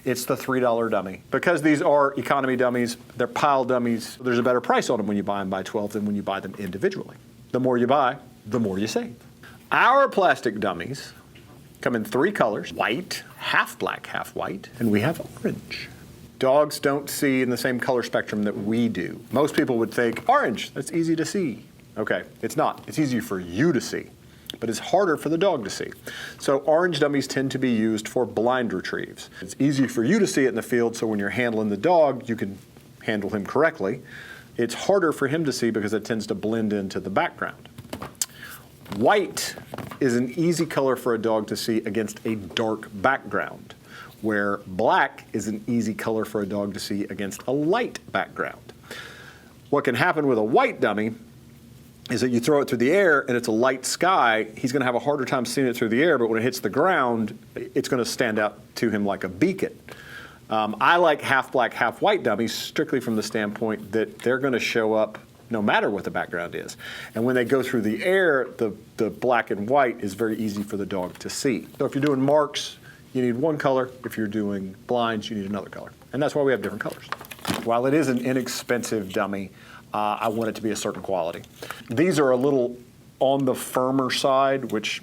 It's the $3 dummy. Because these are economy dummies, they're pile dummies, there's a better price on them when you buy them by 12 than when you buy them individually. The more you buy, the more you save. Our plastic dummies come in 3 colors: white, half black, half white, and we have orange. Dogs don't see in the same color spectrum that we do. Most people would think, orange, that's easy to see. Okay, it's not. It's easy for you to see, but it's harder for the dog to see. So orange dummies tend to be used for blind retrieves. It's easy for you to see it in the field, so when you're handling the dog, you can handle him correctly. It's harder for him to see because it tends to blend into the background. White is an easy color for a dog to see against a dark background, where black is an easy color for a dog to see against a light background. What can happen with a white dummy is that you throw it through the air and it's a light sky. He's going to have a harder time seeing it through the air, but when it hits the ground, it's going to stand out to him like a beacon. I like half black, half white dummies strictly from the standpoint that they're going to show up no matter what the background is. And when they go through the air, the black and white is very easy for the dog to see. So if you're doing marks, you need one color. If you're doing blinds, you need another color. And that's why we have different colors. While it is an inexpensive dummy, I want it to be a certain quality. These are a little on the firmer side, which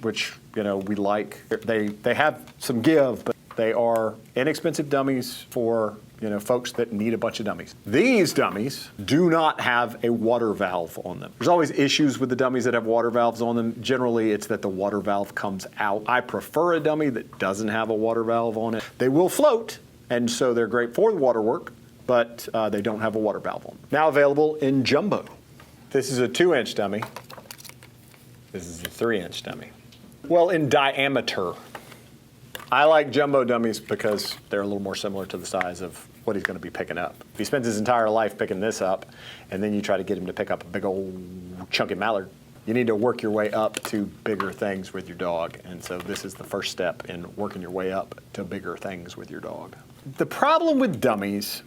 you know we like. They have some give, but they are inexpensive dummies for folks that need a bunch of dummies. These dummies do not have a water valve on them. There's always issues with the dummies that have water valves on them. Generally, it's that the water valve comes out. I prefer a dummy that doesn't have a water valve on it. They will float, and so they're great for the water work, but they don't have a water valve on them. Now available in jumbo. This is a 2-inch dummy. This is a 3-inch dummy. Well, in diameter. I like jumbo dummies because they're a little more similar to the size of what he's going to be picking up. If he spends his entire life picking this up, and then you try to get him to pick up a big old chunky mallard, you need to work your way up to bigger things with your dog. And so this is the first step in working your way up to bigger things with your dog. The problem with dummies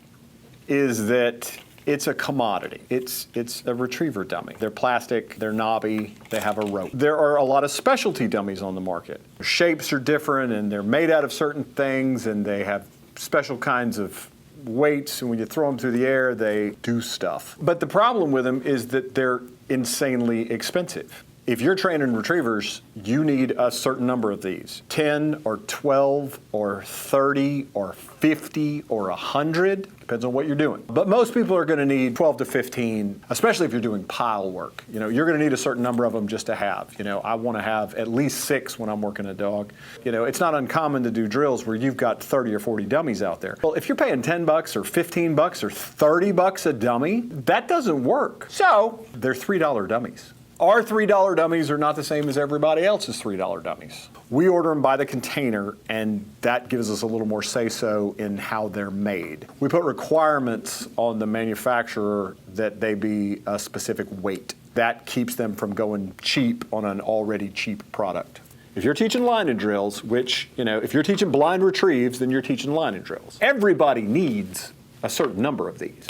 is that it's a commodity. It's a retriever dummy. They're plastic, they're knobby, they have a rope. There are a lot of specialty dummies on the market. Their shapes are different and they're made out of certain things and they have special kinds of weights, and when you throw them through the air, they do stuff. But the problem with them is that they're insanely expensive. If you're training retrievers, you need a certain number of these. 10 or 12 or 30 or 50 or 100, depends on what you're doing. But most people are gonna need 12 to 15, especially if you're doing pile work. You're gonna need a certain number of them just to have. I wanna have at least 6 when I'm working a dog. It's not uncommon to do drills where you've got 30 or 40 dummies out there. Well, if you're paying 10 bucks or 15 bucks or 30 bucks a dummy, that doesn't work. So they're $3 dummies. Our $3 dummies are not the same as everybody else's $3 dummies. We order them by the container, and that gives us a little more say-so in how they're made. We put requirements on the manufacturer that they be a specific weight. That keeps them from going cheap on an already cheap product. If you're teaching lining drills, which, if you're teaching blind retrieves, then you're teaching lining drills. Everybody needs a certain number of these.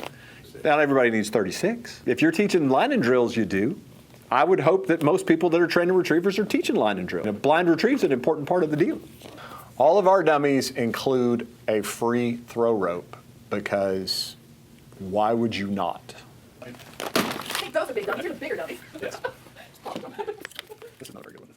Not everybody needs 36. If you're teaching lining drills, you do. I would hope that most people that are training retrievers are teaching line and drill. Blind retrieve's an important part of the deal. All of our dummies include a free throw rope because why would you not? Those are big dummies. You're the bigger dummies. Yes. That's another good one.